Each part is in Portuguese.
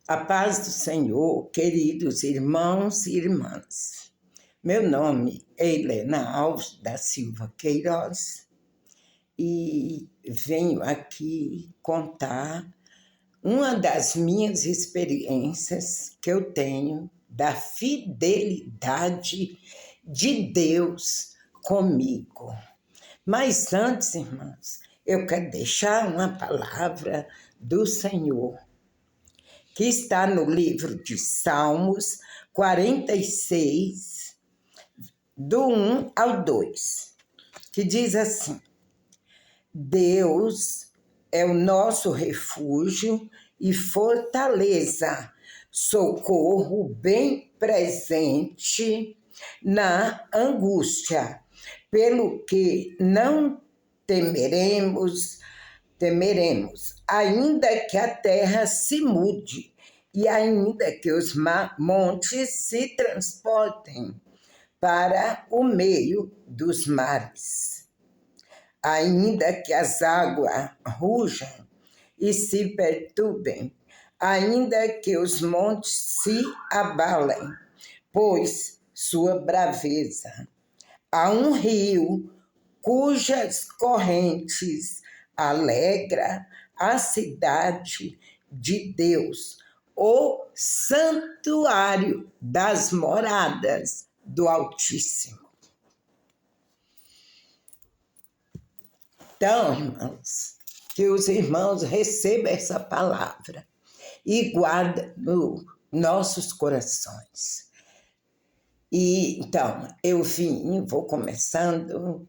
A paz do Senhor, queridos irmãos e irmãs. Meu nome é Helena Alves da Silva Queiroz e venho aqui contar uma das minhas experiências que eu tenho da fidelidade de Deus comigo. Mas antes, irmãos, eu quero deixar uma palavra do Senhor, que está no livro de Salmos 46, do 1 ao 2, que diz assim: Deus é o nosso refúgio e fortaleza, socorro bem presente na angústia, pelo que não temeremos, ainda que a terra se mude e ainda que os montes se transportem para o meio dos mares, ainda que as águas rujam e se perturbem, ainda que os montes se abalem, pois sua braveza. Há um rio cujas correntes alegra a cidade de Deus, o santuário das moradas do Altíssimo. Então, irmãos, que os irmãos recebam essa palavra e guardem nos nossos corações. E então, vou começando.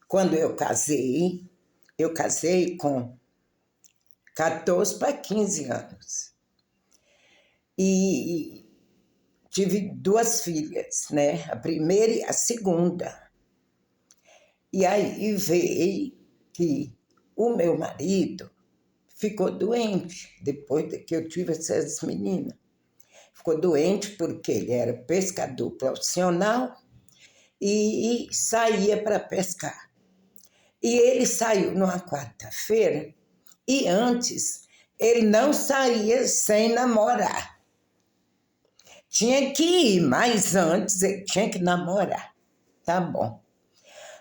Quando eu casei com 14 para 15 anos. E tive 2 filhas, né? A primeira e a segunda. E aí veio que o meu marido ficou doente depois que eu tive essas meninas. Ficou doente porque ele era pescador profissional e saía para pescar. E ele saiu numa quarta-feira e antes ele não saía sem namorar. Tinha que ir, mas antes ele tinha que namorar. Tá bom.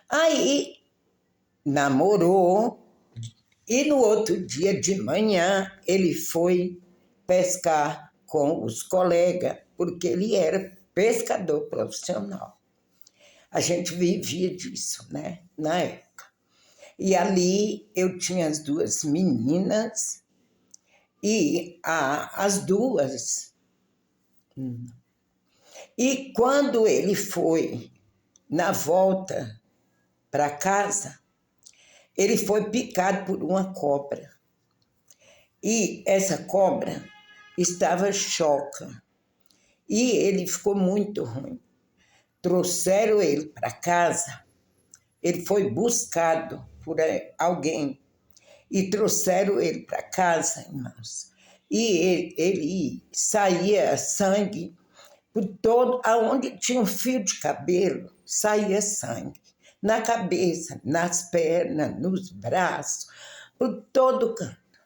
Aí namorou e no outro dia de manhã ele foi pescar com os colegas, porque ele era pescador profissional. A gente vivia disso, né, na época. E ali eu tinha as 2 meninas e as 2. E quando ele foi na volta para casa, ele foi picado por uma cobra. E essa cobra estava choca. E ele ficou muito ruim. Trouxeram ele para casa, ele foi buscado por alguém e trouxeram ele para casa, irmãos. E ele saía sangue por todo, aonde tinha um fio de cabelo, saía sangue. Na cabeça, nas pernas, nos braços, por todo canto.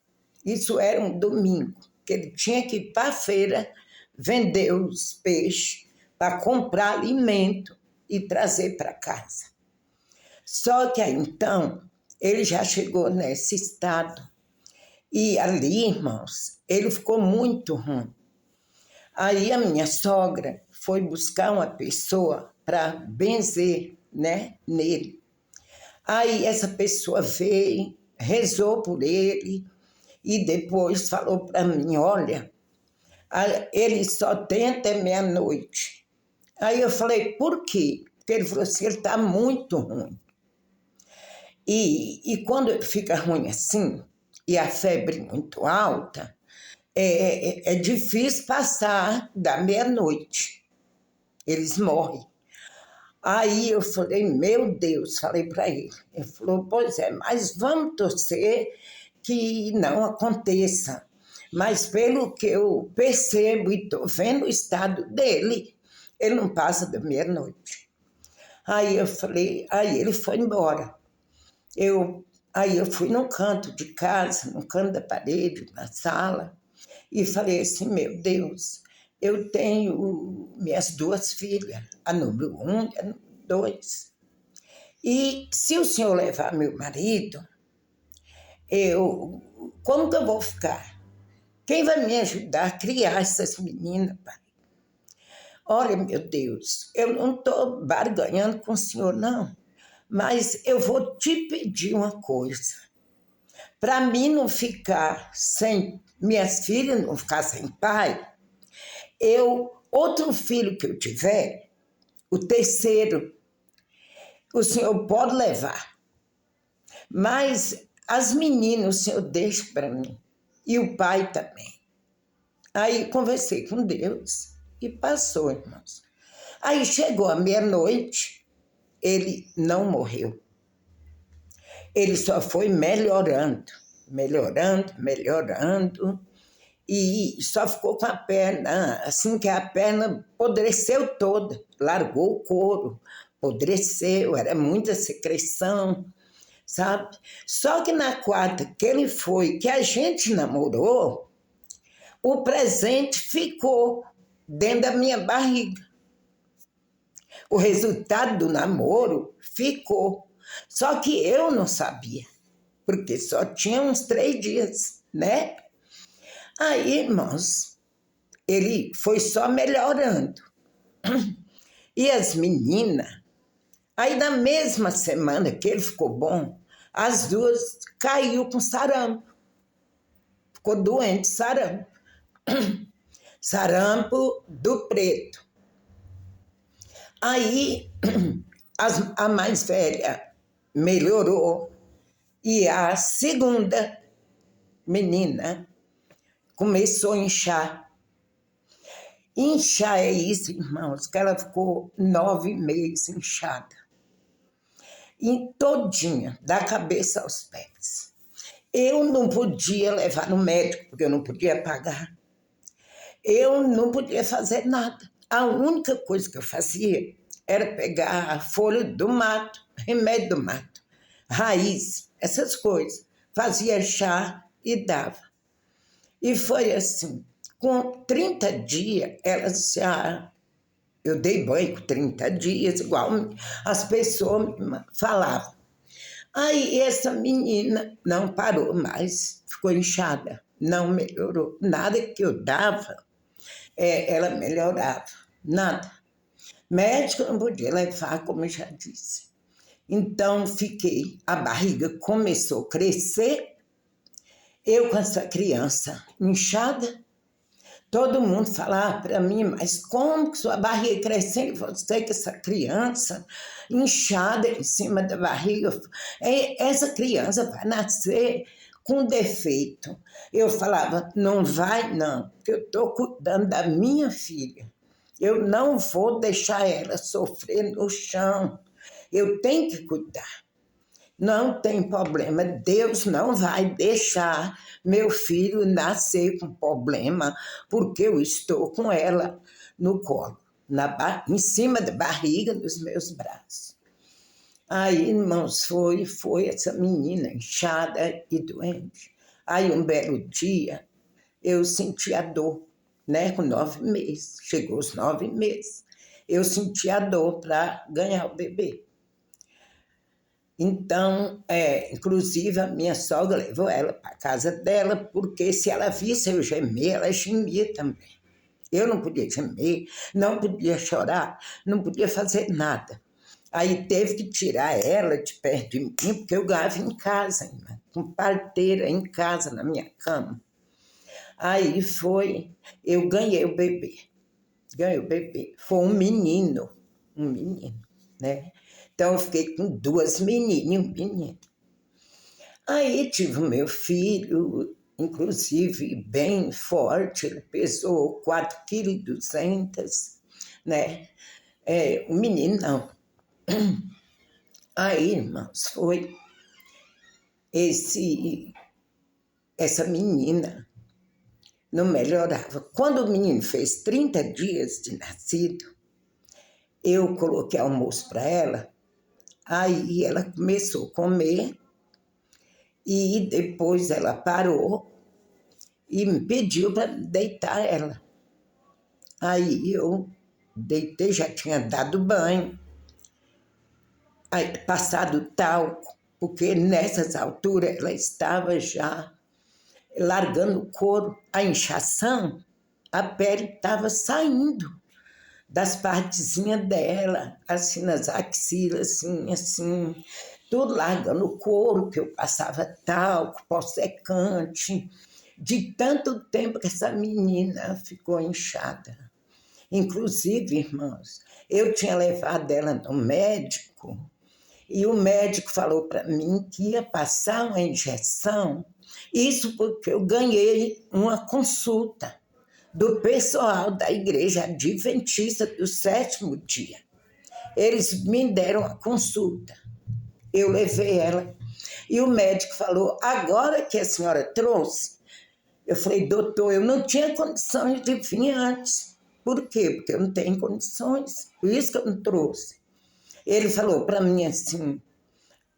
Isso era um domingo, que ele tinha que ir para a feira vender os peixes para comprar alimento e trazer para casa. Só que aí, então, ele já chegou nesse estado. E ali, irmãos, ele ficou muito ruim. Aí a minha sogra foi buscar uma pessoa para benzer, né, nele. Aí essa pessoa veio, rezou por ele e depois falou para mim: olha, ele só tem até meia-noite. Aí eu falei: por quê? Porque ele falou assim: ele está muito ruim. E quando ele fica ruim assim, e a febre muito alta, é difícil passar da meia-noite. Eles morrem. Aí eu falei: meu Deus, falei para ele. Ele falou: pois é, mas vamos torcer que não aconteça. Mas pelo que eu percebo e estou vendo o estado dele, ele não passa da meia-noite. Aí eu falei, aí ele foi embora. Aí eu fui num canto de casa, num canto da parede, na sala, E falei assim, meu Deus, eu tenho minhas duas filhas, a número 1 e a número 2. E se o senhor levar meu marido, como que eu vou ficar? Quem vai me ajudar a criar essas meninas, pai? Olha, meu Deus, eu não estou barganhando com o senhor, não, mas eu vou te pedir uma coisa. Para mim não ficar sem, minhas filhas não ficar sem pai, outro filho que eu tiver, o terceiro, o senhor pode levar, mas as meninas o senhor deixa para mim, e o pai também. Aí conversei com Deus e passou, irmãos. Aí chegou a meia-noite, ele não morreu. Ele só foi melhorando, e só ficou com a perna, assim que a perna apodreceu toda, largou o couro, apodreceu, era muita secreção, sabe? Só que na quarta que ele foi, que a gente namorou, o presente ficou dentro da minha barriga. O resultado do namoro ficou. Só que eu não sabia, porque só tinha uns 3 dias, né? Aí, irmãos, ele foi só melhorando. E as meninas, aí na mesma semana que ele ficou bom, as duas caiu com sarampo. Ficou doente, sarampo. Sarampo do preto. Aí, a mais velha melhorou e a segunda menina começou a inchar. Inchar é isso, irmãos, que ela ficou 9 meses inchada. E todinha, da cabeça aos pés. Eu não podia levar no médico, porque eu não podia pagar. Eu não podia fazer nada. A única coisa que eu fazia era pegar a folha do mato, remédio do mato, raiz, essas coisas. Fazia chá e dava. E foi assim. Com 30 dias, elas já... Eu dei banho com 30 dias, igual as pessoas falavam. Aí essa menina não parou mais, ficou inchada, não melhorou. Nada que eu dava, ela melhorava, nada. Médico não podia levar, como eu já disse. Então fiquei, a barriga começou a crescer, eu com essa criança inchada, todo mundo falava para mim, mas como que sua barriga crescendo, você com essa criança inchada em cima da barriga, essa criança vai nascer com defeito. Eu falava, não vai não, porque eu estou cuidando da minha filha. Eu não vou deixar ela sofrer no chão. Eu tenho que cuidar. Não tem problema, Deus não vai deixar meu filho nascer com problema, porque eu estou com ela no colo, em cima da barriga dos meus braços. Aí, irmãos, foi essa menina inchada e doente. Aí, um belo dia, eu senti a dor, né, com 9 meses, chegou os 9 meses, eu senti a dor para ganhar o bebê. Então, inclusive, a minha sogra levou ela para a casa dela, porque se ela visse eu gemer, ela gemia também. Eu não podia gemer, não podia chorar, não podia fazer nada. Aí teve que tirar ela de perto de mim, porque eu ganhava em casa, irmã, com parteira em casa, na minha cama. Aí eu ganhei o bebê. Foi um menino, né? Então, eu fiquei com 2 meninas e um menino. Aí tive o meu filho, inclusive bem forte, ele pesou 4,2 kg, né? O menino não. Aí, irmãos, foi essa menina não melhorava. Quando o menino fez 30 dias de nascido, eu coloquei almoço para ela. Aí ela começou a comer e depois ela parou e me pediu para deitar ela. Aí eu deitei, já tinha dado banho, aí, passado talco, porque nessas alturas ela estava já largando o couro, a inchação, a pele estava saindo das partezinhas dela, assim, nas axilas, assim, tudo largando o couro, que eu passava talco, pó secante, de tanto tempo que essa menina ficou inchada. Inclusive, irmãos, eu tinha levado ela no médico, e o médico falou para mim que ia passar uma injeção, isso porque eu ganhei uma consulta do pessoal da Igreja Adventista do Sétimo Dia. Eles me deram a consulta, eu levei ela, e o médico falou, agora que a senhora trouxe, eu falei, doutor, eu não tinha condições de vir antes. Por quê? Porque eu não tenho condições, por isso que eu não trouxe. Ele falou para mim assim,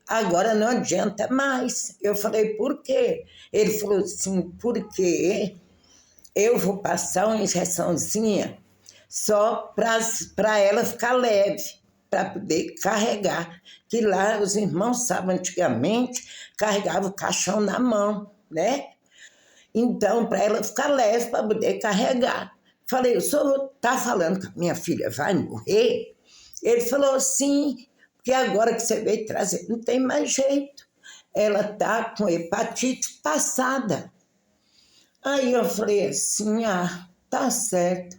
agora não adianta mais. Eu falei, por quê? Ele falou assim, porque eu vou passar uma injeçãozinha só para ela ficar leve, para poder carregar. Que lá os irmãos sabem, antigamente, carregavam o caixão na mão, né? Então, para ela ficar leve, para poder carregar. Falei, o senhor está falando que a minha filha vai morrer? Ele falou, sim, porque agora que você veio trazer, não tem mais jeito. Ela está com hepatite passada. Aí eu falei assim, tá certo.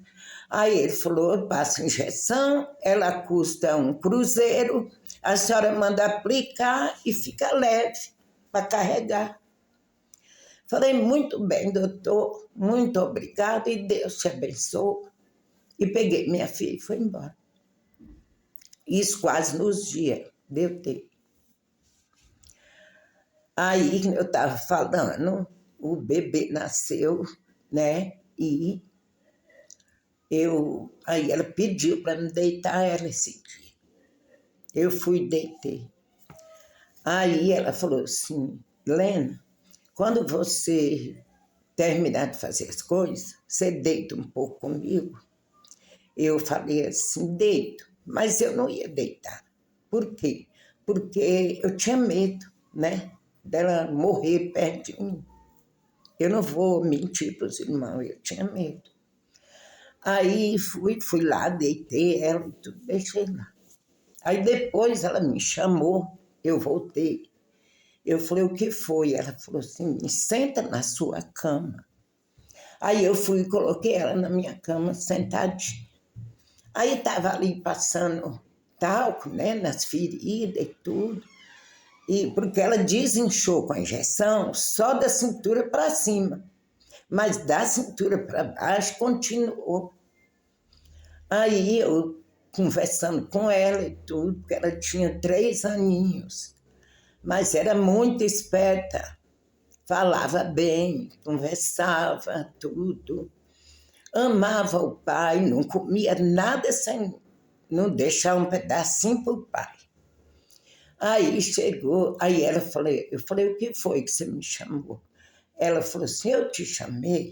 Aí ele falou, eu passo injeção, ela custa R$1, a senhora manda aplicar e fica leve para carregar. Falei, muito bem, doutor, muito obrigado e Deus te abençoe. E peguei minha filha e fui embora. Isso quase nos dias de eu ter. Aí eu estava falando, o bebê nasceu, né? E aí ela pediu para me deitar ela esse dia. Eu fui e deitei. Aí ela falou assim, Lena, quando você terminar de fazer as coisas, você deita um pouco comigo? Eu falei assim, deito, mas eu não ia deitar. Por quê? Porque eu tinha medo, né, dela morrer perto de mim. Eu não vou mentir para os irmãos, eu tinha medo. Aí fui lá, deitei ela e tudo, deixei lá. Aí depois ela me chamou, eu voltei. Eu falei, o que foi? Ela falou assim, me senta na sua cama. Aí eu fui e coloquei ela na minha cama, sentadinha. Aí estava ali passando talco, né, nas feridas e tudo. E porque ela desinchou com a injeção só da cintura para cima. Mas da cintura para baixo continuou. Aí eu conversando com ela e tudo, porque ela tinha 3 aninhos, mas era muito esperta, falava bem, conversava, tudo. Amava o pai, não comia nada sem não deixar um pedacinho para o pai. Aí chegou, aí ela falou, eu falei, o que foi que você me chamou? Ela falou assim, eu te chamei,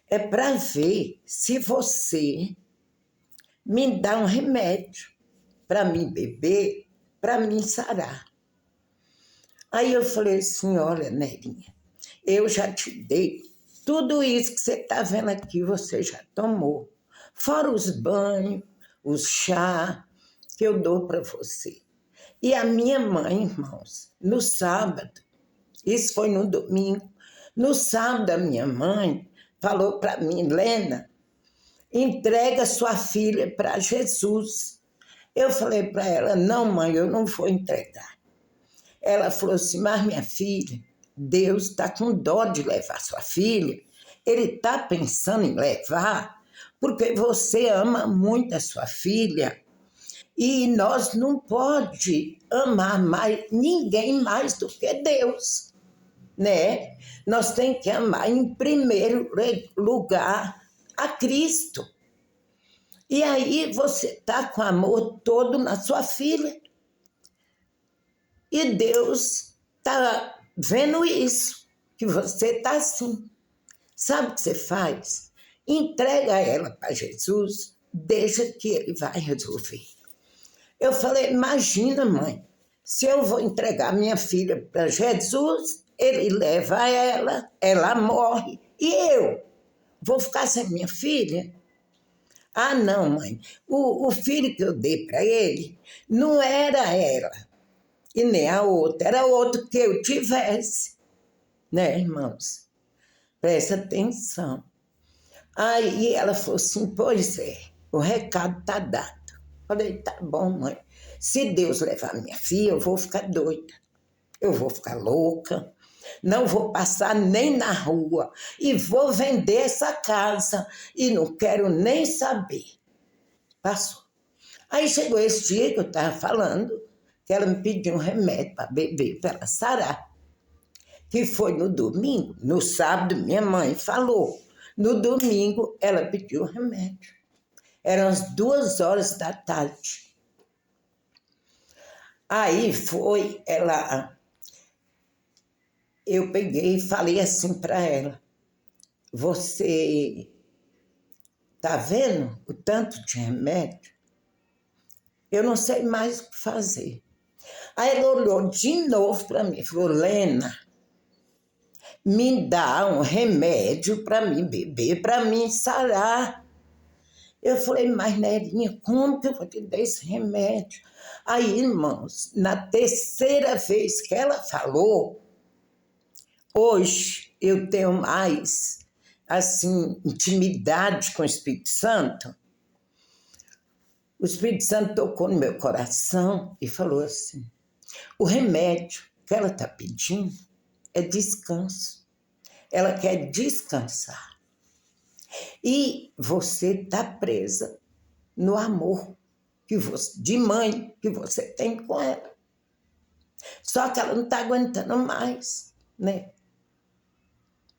é para ver se você me dá um remédio para mim beber, para mim sarar. Aí eu falei assim, olha, Nerinha, eu já te dei tudo isso que você está vendo aqui, você já tomou. Fora os banhos, os chá que eu dou para você. E a minha mãe, irmãos, no sábado, isso foi no domingo, no sábado a minha mãe falou para mim, Lena, entrega sua filha para Jesus. Eu falei para ela, não mãe, eu não vou entregar. Ela falou assim, mas minha filha, Deus está com dó de levar sua filha, Ele está pensando em levar, porque você ama muito a sua filha, e nós não pode amar mais, ninguém mais do que Deus, né? Nós temos que amar em primeiro lugar a Cristo. E aí você está com amor todo na sua filha. E Deus está vendo isso, que você está assim. Sabe o que você faz? Entrega ela para Jesus, deixa que ele vai resolver. Eu falei, imagina, mãe, se eu vou entregar minha filha para Jesus, ele leva ela, ela morre, e eu vou ficar sem minha filha? Ah, não, mãe, o filho que eu dei para ele não era ela, e nem a outra, era outro que eu tivesse, né, irmãos? Presta atenção. Aí ela falou assim, pois é, o recado está dado. Falei, tá bom, mãe. Se Deus levar minha filha, eu vou ficar doida. Eu vou ficar louca. Não vou passar nem na rua. E vou vender essa casa. E não quero nem saber. Passou. Aí chegou esse dia que eu estava falando, que ela me pediu um remédio para beber, para ela sarar. Que foi no domingo. No sábado, minha mãe falou. No domingo, ela pediu o remédio. Eram as 2 horas da tarde. Aí foi, eu peguei e falei assim para ela, você tá vendo o tanto de remédio? Eu não sei mais o que fazer. Aí ela olhou de novo para mim e falou, Lena, me dá um remédio para mim beber, para mim sarar. Eu falei, mas Nerinha, como que eu vou te dar esse remédio? Aí, irmãos, na terceira vez que ela falou, hoje eu tenho mais, assim, intimidade com o Espírito Santo. O Espírito Santo tocou no meu coração e falou assim, o remédio que ela está pedindo é descanso. Ela quer descansar. E você está presa no amor de mãe que você tem com ela. Só que ela não está aguentando mais, né?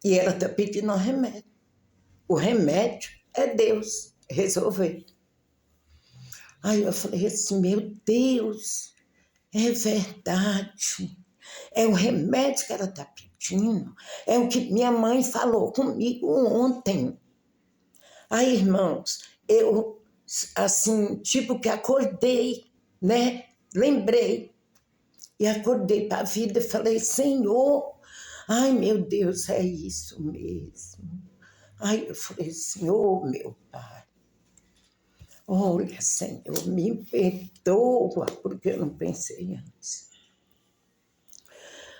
E ela está pedindo um remédio. O remédio é Deus resolver. Aí eu falei assim, meu Deus, é verdade. É o remédio que ela está pedindo. É o que minha mãe falou comigo ontem. Aí, irmãos, eu, assim, tipo que acordei, né? Lembrei. E acordei para a vida e falei, Senhor, ai, meu Deus, é isso mesmo. Aí eu falei, Senhor, meu Pai, olha, Senhor, me perdoa, porque eu não pensei antes.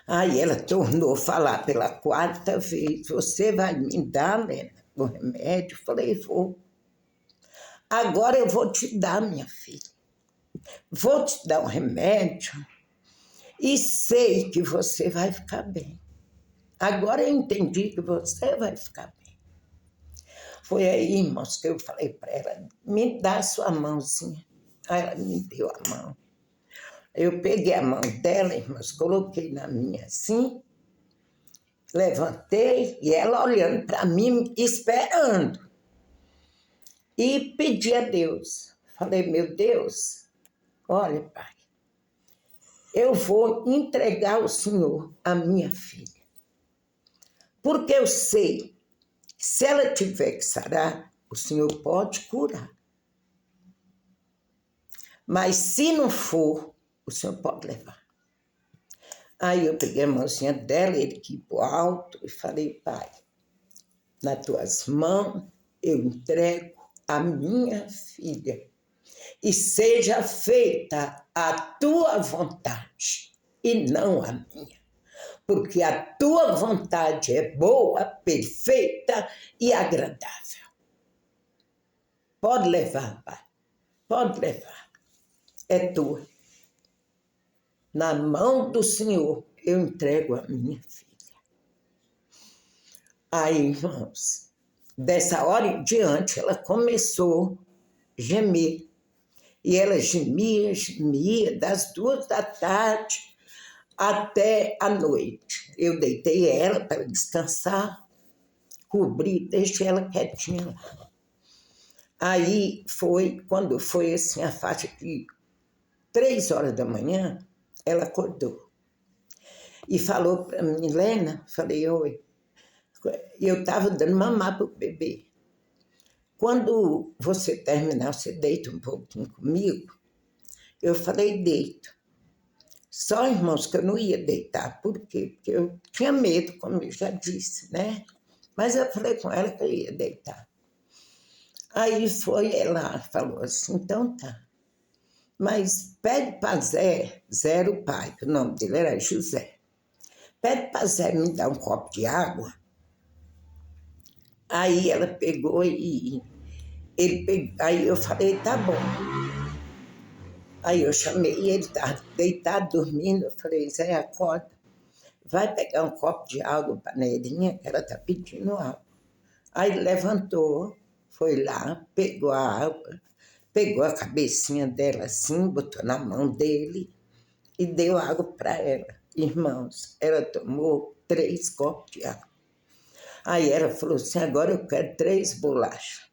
Aí ela tornou a falar pela 4ª vez, você vai me dar, Lena, o remédio? Eu falei, vou. Agora eu vou te dar, minha filha. Vou te dar um remédio e sei que você vai ficar bem. Agora eu entendi que você vai ficar bem. Foi aí, irmãos, que eu falei para ela, me dá a sua mãozinha. Aí ela me deu a mão. Eu peguei a mão dela, irmãos, coloquei na minha assim, levantei e ela olhando para mim, esperando. E pedi a Deus. Falei, meu Deus, olha, Pai, eu vou entregar ao Senhor a minha filha. Porque eu sei, se ela tiver que sarar, o Senhor pode curar. Mas se não for, o Senhor pode levar. Aí eu peguei a mãozinha dela, ele aqui pro alto, e falei, Pai, nas tuas mãos eu entrego a minha filha. E seja feita a tua vontade e não a minha. Porque a tua vontade é boa, perfeita e agradável. Pode levar, Pai. Pode levar. É tua. Na mão do Senhor eu entrego a minha filha. Aí, irmãos, dessa hora em diante, ela começou a gemer. E ela gemia, das 2 da tarde até a noite. Eu deitei ela para descansar, cobri, deixei ela quietinha lá. Aí quando foi assim, a faixa de 3 horas da manhã, ela acordou. E falou para mim, Lena, falei, oi, eu estava dando mamar para o bebê. Quando você terminar, você deita um pouquinho comigo? Eu falei, deito. Só, irmãos, que eu não ia deitar. Por quê? Porque eu tinha medo, como eu já disse, né? Mas eu falei com ela que eu ia deitar. Aí foi, ela falou assim, então tá. Mas pede para Zé era o pai, o nome dele era José. Pede para Zé me dar um copo de água. Aí ela pegou e aí eu falei, tá bom. Aí eu chamei, e ele estava deitado, dormindo. Eu falei, Zé, acorda. Vai pegar um copo de água para a Neirinha, que ela está pedindo água. Aí ele levantou, foi lá, pegou a água, pegou a cabecinha dela assim, botou na mão dele e deu água para ela. Irmãos, ela tomou 3 copos de água. Aí ela falou assim, agora eu quero 3 bolachas.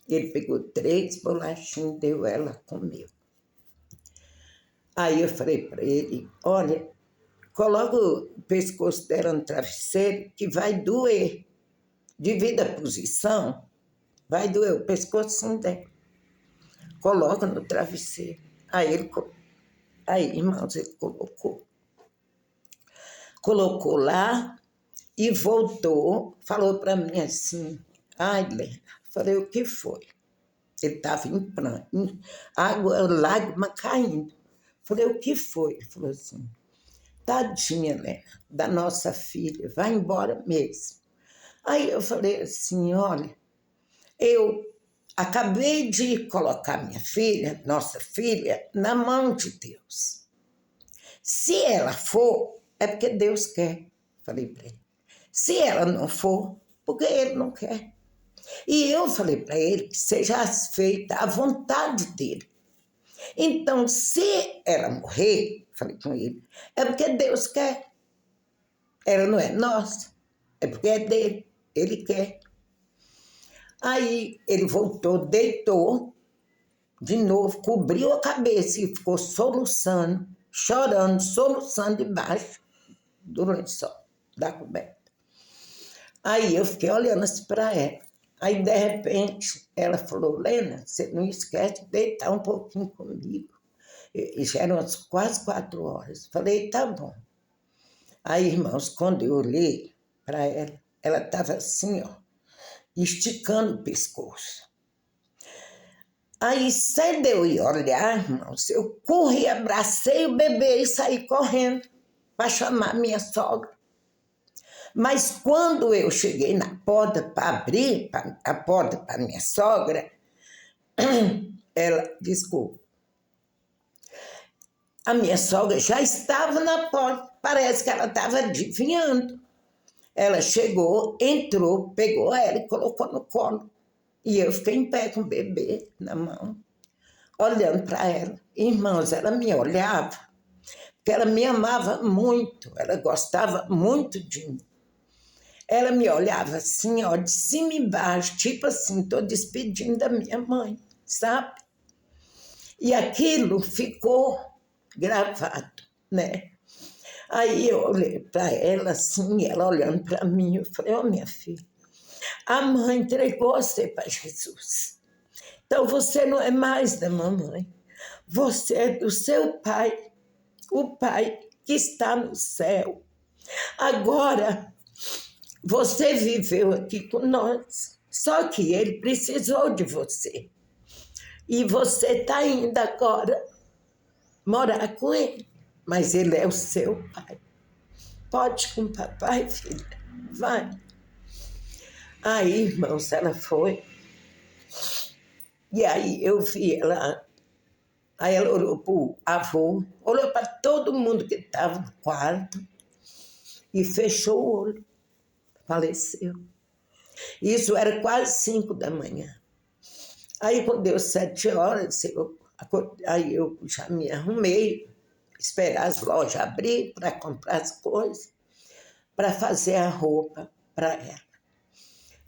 Ele pegou 3 bolachinhas e deu, ela comeu. Aí eu falei para ele, olha, coloca o pescoço dela no travesseiro que vai doer. Devido à posição, vai doer o pescoço dela. Coloca no travesseiro. Aí, irmãos, ele colocou lá e voltou, falou para mim assim, ai, Lena, falei, o que foi? Ele estava em pranto, água, lágrima caindo. Falei, o que foi? Ele falou assim, tadinha, Lena, da nossa filha, vai embora mesmo. Aí eu falei assim, olha, eu acabei de colocar minha filha, nossa filha, na mão de Deus. Se ela for, é porque Deus quer, falei para ele. Se ela não for, porque ele não quer. E eu falei para ele que seja feita a vontade dele. Então, se ela morrer, falei com ele, é porque Deus quer. Ela não é nossa, é porque é dele, ele quer. Aí ele voltou, deitou, de novo, cobriu a cabeça e ficou soluçando, chorando, soluçando debaixo do lençol, da coberta. Aí eu fiquei olhando assim para ela. Aí, de repente, ela falou, Lena, você não esquece de deitar um pouquinho comigo. E já eram quase 4 horas. Falei, tá bom. Aí, irmãos, quando eu olhei para ela estava assim, ó, esticando o pescoço. Aí, sem eu ir olhar, irmãos, eu corri, abracei o bebê e saí correndo para chamar minha sogra. Mas quando eu cheguei na porta para abrir a porta para minha sogra, desculpa, a minha sogra já estava na porta, parece que ela estava adivinhando. Ela chegou, entrou, pegou ela e colocou no colo. E eu fiquei em pé com o bebê na mão, olhando para ela. Irmãos, ela me olhava, porque ela me amava muito, ela gostava muito de mim. Ela me olhava assim, ó, de cima e embaixo, tipo assim, estou despedindo da minha mãe, sabe? E aquilo ficou gravado, né? Aí eu olhei para ela assim, ela olhando para mim, eu falei, ó, minha filha, a mãe entregou você para Jesus. Então você não é mais da mamãe, você é do seu pai, o pai que está no céu. Agora, você viveu aqui com nós, só que ele precisou de você. E você está indo agora morar com ele, mas ele é o seu pai. Pode ir com o papai, filha, vai. Aí, irmãos, ela foi. E aí eu vi ela. Aí ela olhou para o avô, olhou para todo mundo que estava no quarto e fechou o olho. Faleceu. Isso era quase 5 da manhã. Aí, quando deu 7 horas, aí eu já me arrumei, esperar as lojas abrir para comprar as coisas, para fazer a roupa para ela.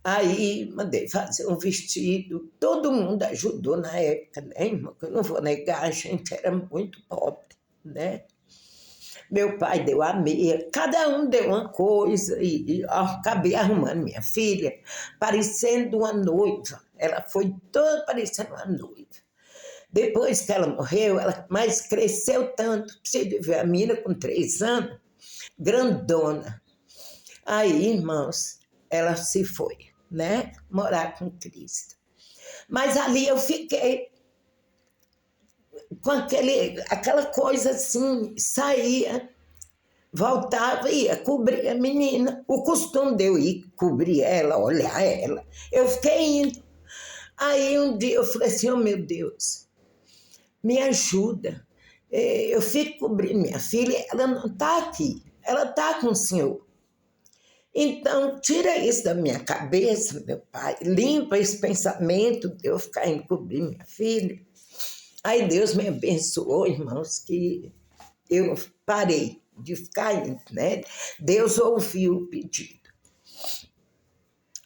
Aí mandei fazer um vestido, todo mundo ajudou na época, né, irmão? Eu não vou negar, a gente era muito pobre, né? Meu pai deu a meia, cada um deu uma coisa e acabei arrumando minha filha, parecendo uma noiva. Ela foi toda parecendo uma noiva. Depois que ela morreu, ela mais cresceu tanto. Você ver a menina com 3 anos, grandona. Aí, irmãos, ela se foi, né? Morar com Cristo. Mas ali eu fiquei com aquela coisa assim, saía, voltava e ia cobrir a menina. O costume de eu ir cobrir ela, olhar ela. Eu fiquei indo. Aí um dia eu falei assim, oh meu Deus, me ajuda. Eu fico cobrindo minha filha, ela não está aqui, ela está com o Senhor. Então, tira isso da minha cabeça, meu pai, limpa esse pensamento de eu ficar indo cobrir minha filha. Aí Deus me abençoou, irmãos, que eu parei de ficar indo, né? Deus ouviu o pedido.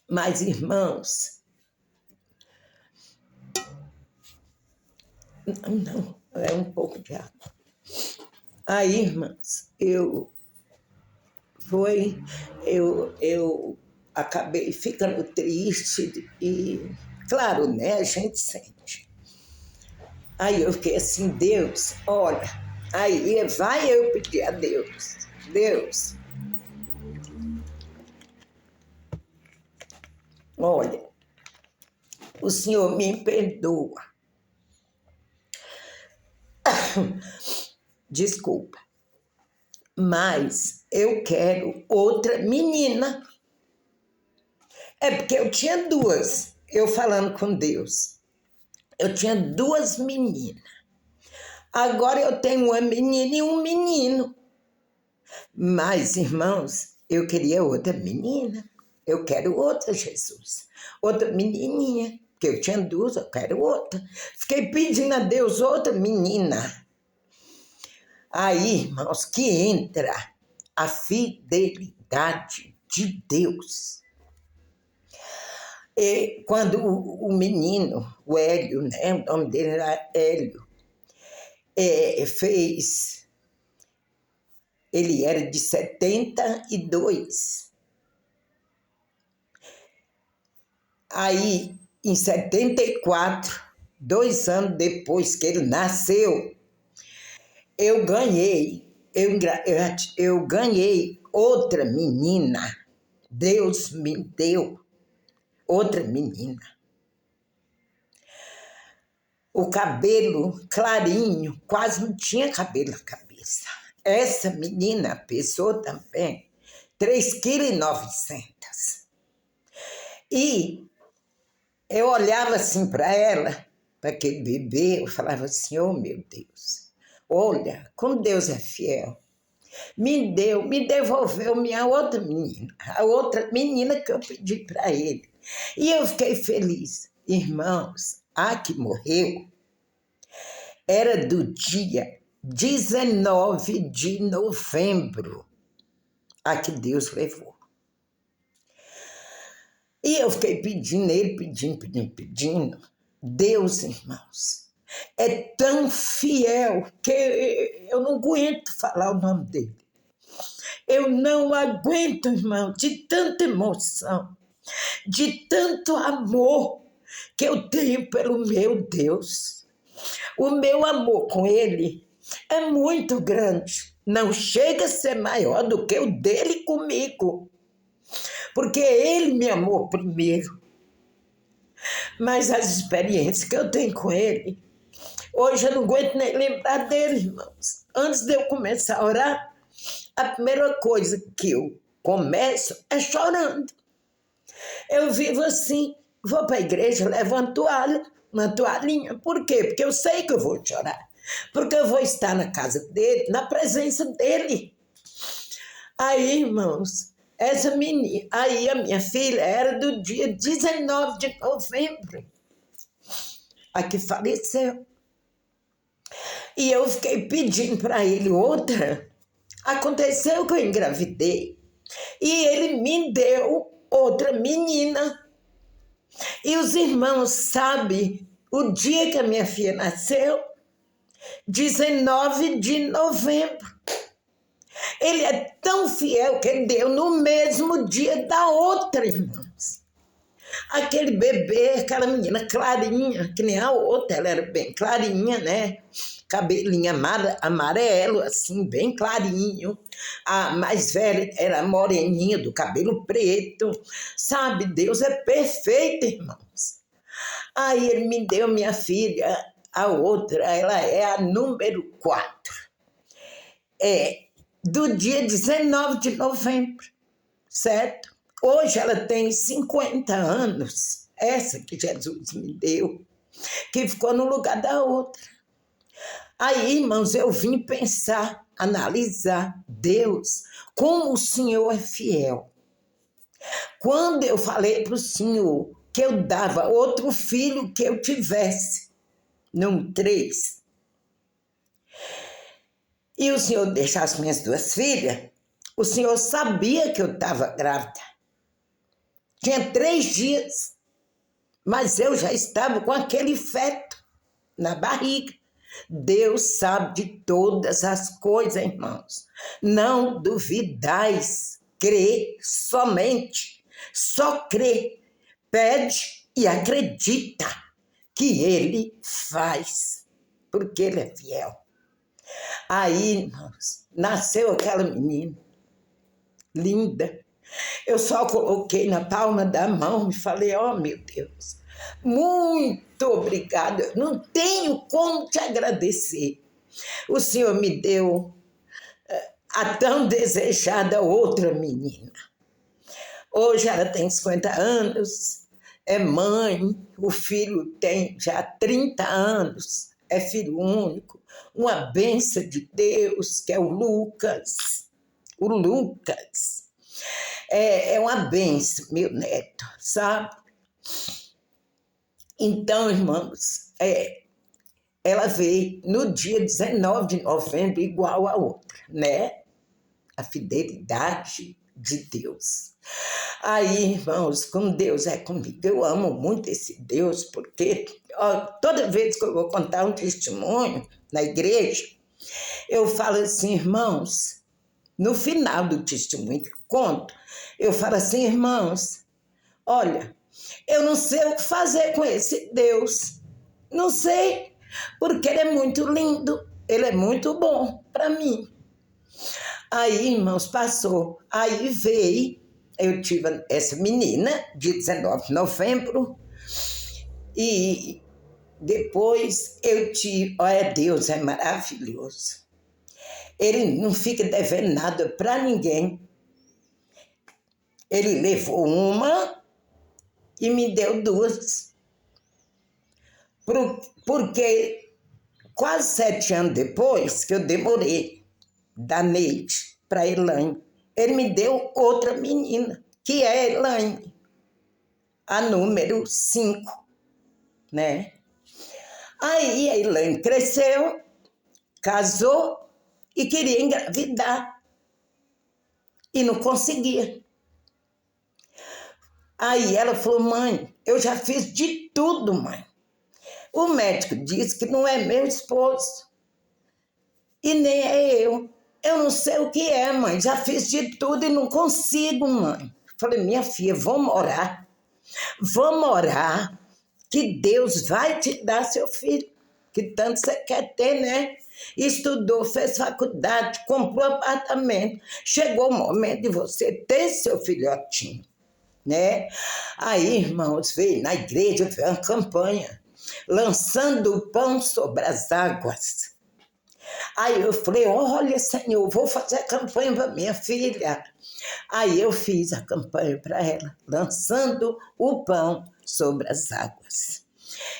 Mas, irmãos, não, é um pouco de água. Aí, irmãs, eu acabei ficando triste e, claro, né, a gente sente. Aí eu fiquei assim, Deus, olha, aí vai eu pedir a Deus, Deus, olha, o Senhor me perdoa. Desculpa, mas eu quero outra menina. É porque eu tinha 2, eu falando com Deus. Eu tinha 2 meninas. Agora eu tenho uma menina e um menino. Mas, irmãos, eu queria outra menina. Eu quero outra, Jesus. Outra menininha. Porque eu tinha 2, eu quero outra. Fiquei pedindo a Deus outra menina. Aí, irmãos, que entra a fidelidade de Deus. E quando o menino, o Hélio, né, o nome dele era Hélio, ele era de 72. Aí, em 74, 2 anos depois que ele nasceu, eu ganhei outra menina. Deus me deu outra menina. O cabelo clarinho, quase não tinha cabelo na cabeça. Essa menina pesou também 3,9 kg. E eu olhava assim para ela, para aquele bebê, eu falava assim, oh meu Deus, olha, como Deus é fiel. Me devolveu minha outra menina, a outra menina que eu pedi para ele. E eu fiquei feliz. Irmãos, a que morreu era do dia 19 de novembro, a que Deus levou. E eu fiquei pedindo ele, pedindo. Deus, irmãos, é tão fiel que eu não aguento falar o nome dele. Eu não aguento, irmão, de tanta emoção, de tanto amor que eu tenho pelo meu Deus. O meu amor com ele é muito grande. Não chega a ser maior do que o dele comigo. Porque ele me amou primeiro. Mas as experiências que eu tenho com ele, hoje eu não aguento nem lembrar dele, irmãos. Antes de eu começar a orar, a primeira coisa que eu começo é chorando. Eu vivo assim, vou para a igreja, levo uma toalhinha. Por quê? Porque eu sei que eu vou chorar. Porque eu vou estar na casa dele, na presença dele. Aí, irmãos, essa menina, aí a minha filha era do dia 19 de novembro, a que faleceu. E eu fiquei pedindo para ele outra. Aconteceu que eu engravidei e ele me deu outra menina. E os irmãos sabem o dia que a minha filha nasceu? 19 de novembro. Ele é tão fiel que ele deu no mesmo dia da outra, irmãos. Aquele bebê, aquela menina clarinha, que nem a outra, ela era bem clarinha, né? Cabelinho amarelo, assim, bem clarinho. A mais velha era moreninha, do cabelo preto. Sabe, Deus é perfeito, irmãos. Aí ele me deu minha filha, a outra, ela é a número 4. Do dia 19 de novembro, certo? Hoje ela tem 50 anos, essa que Jesus me deu, que ficou no lugar da outra. Aí, irmãos, eu vim pensar, analisar Deus, como o Senhor é fiel. Quando eu falei para o Senhor que eu dava outro filho que eu tivesse, não 3, e o Senhor deixasse minhas 2 filhas, o Senhor sabia que eu estava grávida. Tinha 3 dias, mas eu já estava com aquele feto na barriga. Deus sabe de todas as coisas, irmãos. Não duvidais, crê somente. Só crê, pede e acredita que Ele faz, porque Ele é fiel. Aí, irmãos, nasceu aquela menina, linda. Eu só coloquei na palma da mão e falei, ó, meu Deus, muito obrigada, eu não tenho como te agradecer. O Senhor me deu a tão desejada outra menina. Hoje ela tem 50 anos, é mãe, o filho tem já 30 anos, é filho único, uma bênção de Deus, que é o Lucas. O Lucas é uma bênção, meu neto, sabe? Então, irmãos, ela veio no dia 19 de novembro igual a outra, né? A fidelidade de Deus. Aí, irmãos, como Deus é comigo, eu amo muito esse Deus, porque toda vez que eu vou contar um testemunho na igreja, eu falo assim, irmãos, no final do testemunho que eu conto, eu falo assim, irmãos, olha, eu não sei o que fazer com esse Deus, não sei, porque ele é muito lindo, ele é muito bom para mim. Aí, irmãos, passou, aí veio, eu tive essa menina, dia 19 de novembro, e depois eu tive, olha, Deus é maravilhoso. Ele não fica devendo nada para ninguém. Ele levou uma e me deu 2. Porque quase 7 anos depois, que eu demorei da Neide para Elaine, ele me deu outra menina, que é a Elaine, a número 5, né? Aí a Elaine cresceu, casou e queria engravidar. E não conseguia. Aí ela falou, mãe, eu já fiz de tudo, mãe. O médico disse que não é meu esposo. E nem é eu. Eu não sei o que é, mãe. Já fiz de tudo e não consigo, mãe. Falei, minha filha, vamos orar. Vamos orar que Deus vai te dar seu filho. Que tanto você quer ter, né? Estudou, fez faculdade, comprou apartamento. Chegou o momento de você ter seu filhotinho, né? Aí, irmãos, veio na igreja, veio uma campanha, lançando o pão sobre as águas. Aí eu falei, olha, Senhor, vou fazer a campanha para minha filha. Aí eu fiz a campanha para ela, lançando o pão sobre as águas.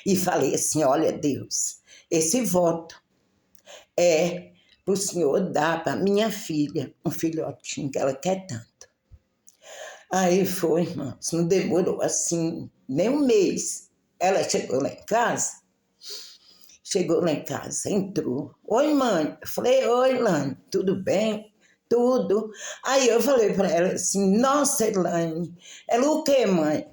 E falei assim, olha, Deus, esse voto é para o Senhor dar para minha filha um filhotinho que ela quer tanto. Aí foi, irmãos, não demorou assim nem um mês. Ela chegou lá em casa, entrou. Oi, mãe. Eu falei, oi, Elaine, tudo bem? Tudo. Aí eu falei para ela assim, nossa, Elaine, ela o quê, mãe?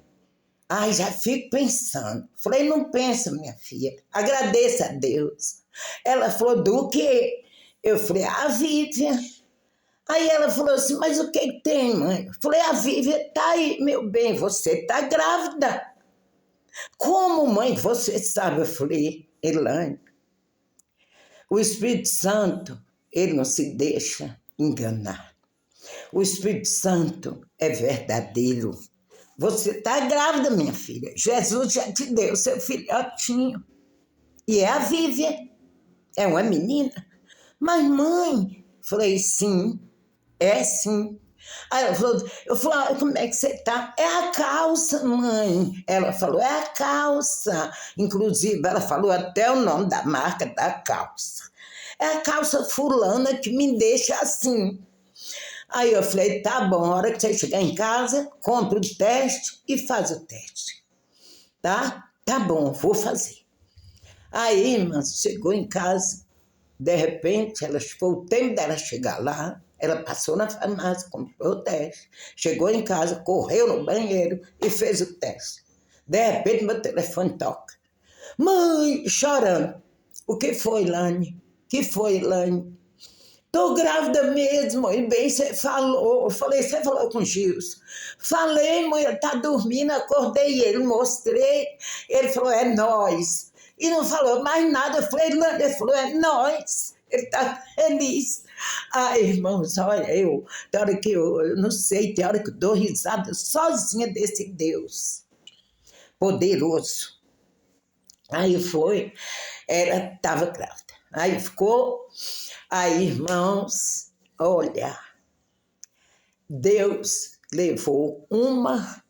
Ai, já fico pensando. Falei, não pensa, minha filha, agradeça a Deus. Ela falou, do quê? Eu falei, a Vivian. Aí ela falou assim, mas o que tem, mãe? Eu falei, a Vívia tá aí, meu bem, você tá grávida. Como, mãe, você sabe? Eu falei, Elaine, o Espírito Santo, ele não se deixa enganar. O Espírito Santo é verdadeiro. Você está grávida, minha filha. Jesus já te deu seu filhotinho. E é a Vívia. É uma menina. Mas, mãe, falei, sim, é sim. Aí ela falou, eu falei, como é que você tá? É a calça, mãe. Ela falou, é a calça. Inclusive, ela falou até o nome da marca da calça. É a calça fulana que me deixa assim. Aí eu falei, tá bom, a hora que você chegar em casa, compra o teste e faz o teste. Tá? Tá bom, vou fazer. Aí, irmã, chegou em casa, de repente, foi o tempo dela chegar lá, ela passou na farmácia, comprou o teste, chegou em casa, correu no banheiro e fez o teste. De repente, meu telefone toca. Mãe, chorando. O que foi, Lani? O que foi, Lani? Tô grávida mesmo, e bem, você falou. Eu falei, você falou com o Gilson? Falei, mãe, ele tá dormindo, acordei ele, mostrei. Ele falou, é nós. E não falou mais nada. Eu falei, ele falou, é nós. Ele tá feliz. Ai, irmãos, olha, tem hora que eu não sei, tem hora que eu dou risada sozinha desse Deus poderoso. Aí foi, ela estava grávida. Aí ficou, aí, irmãos, olha, Deus levou uma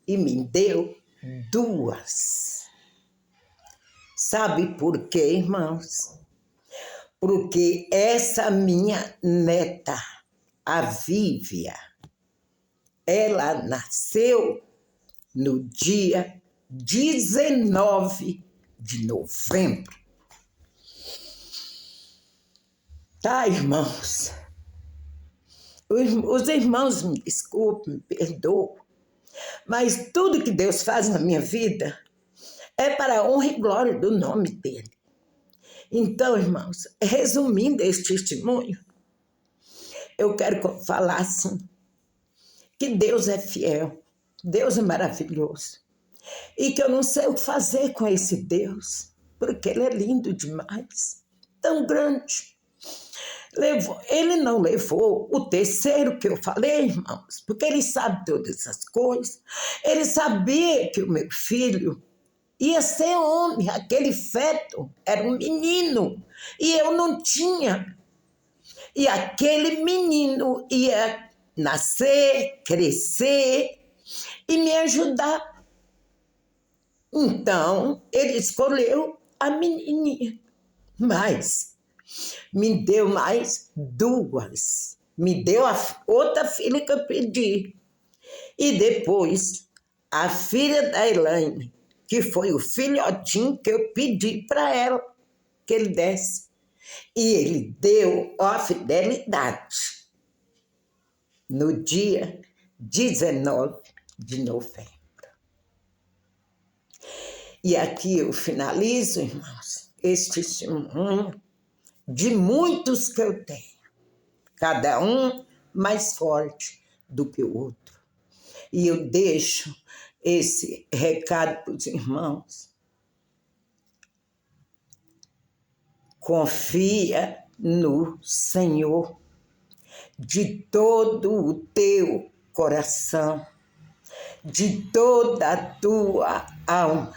e me deu duas. Sabe por quê, irmãos? Porque essa minha neta, a Vívia, ela nasceu no dia 19 de novembro. Tá, irmãos? Os irmãos me desculpem, me perdoam, mas tudo que Deus faz na minha vida é para a honra e glória do nome dele. Então, irmãos, resumindo este testemunho, eu quero falar assim, que Deus é fiel, Deus é maravilhoso, e que eu não sei o que fazer com esse Deus, porque ele é lindo demais, tão grande. Ele não levou o terceiro que eu falei, irmãos, porque ele sabe todas essas coisas. Ele sabia que o meu filho ia ser homem, aquele feto era um menino, e eu não tinha. E aquele menino ia nascer, crescer e me ajudar. Então, ele escolheu a menininha, mas me deu mais duas. Me deu a outra filha que eu pedi. E depois, a filha da Elaine, que foi o filhotinho que eu pedi para ela que ele desse. E ele deu a fidelidade no dia 19 de novembro. E aqui eu finalizo, irmãos, este testemunho de muitos que eu tenho, cada um mais forte do que o outro. E eu deixo esse recado para os irmãos. Confia no Senhor de todo o teu coração, de toda a tua alma,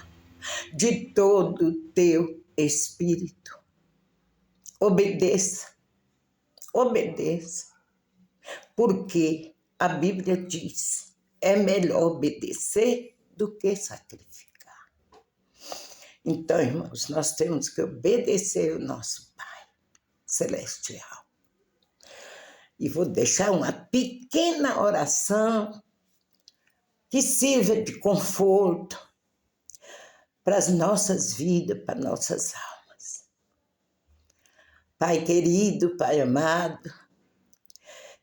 de todo o teu espírito. Obedeça, obedeça, porque a Bíblia diz, é melhor obedecer do que sacrificar. Então, irmãos, nós temos que obedecer o nosso Pai Celestial. E vou deixar uma pequena oração que sirva de conforto para as nossas vidas, para nossas almas. Pai querido, Pai amado,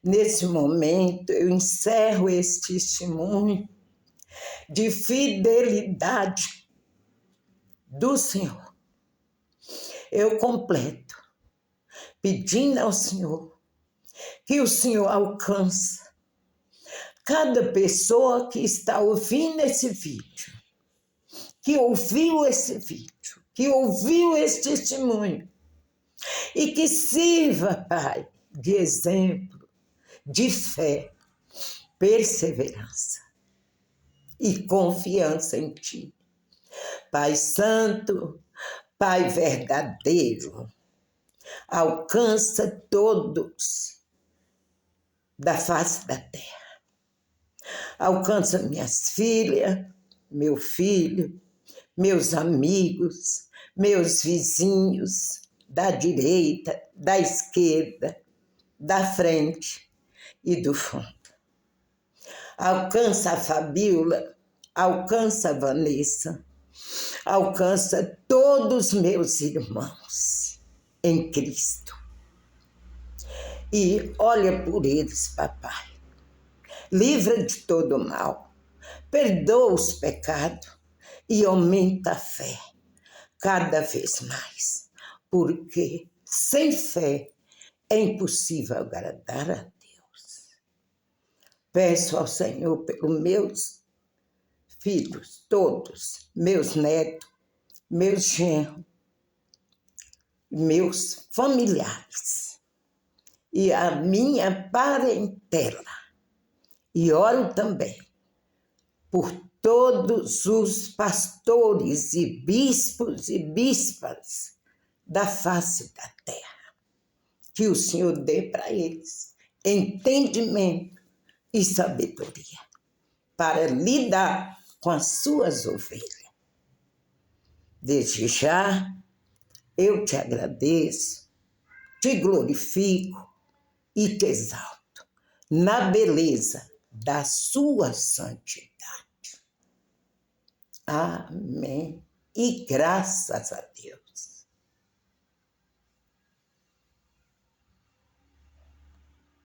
nesse momento eu encerro este testemunho de fidelidade do Senhor. Eu completo, pedindo ao Senhor que o Senhor alcança cada pessoa que está ouvindo esse vídeo, que ouviu esse vídeo, que ouviu esse testemunho, e que sirva, Pai, de exemplo, de fé, perseverança e confiança em Ti. Pai Santo, Pai verdadeiro, alcança todos da face da terra. Alcança minhas filhas, meu filho, meus amigos, meus vizinhos, da direita, da esquerda, da frente e do fundo. Alcança a Fabíola, alcança a Vanessa, alcança todos meus irmãos em Cristo. E olha por eles, papai. Livra de todo mal, perdoa os pecados e aumenta a fé cada vez mais, porque sem fé é impossível agradar a Deus. Peço ao Senhor pelos meus filhos, todos, meus netos, meus genros, meus familiares e a minha parentela. E oro também por todos os pastores e bispos e bispas da face da terra. Que o Senhor dê para eles entendimento e sabedoria para lidar com as suas ovelhas. Desde já, eu te agradeço, te glorifico e te exalto na beleza da sua santidade. Amém. E graças a Deus.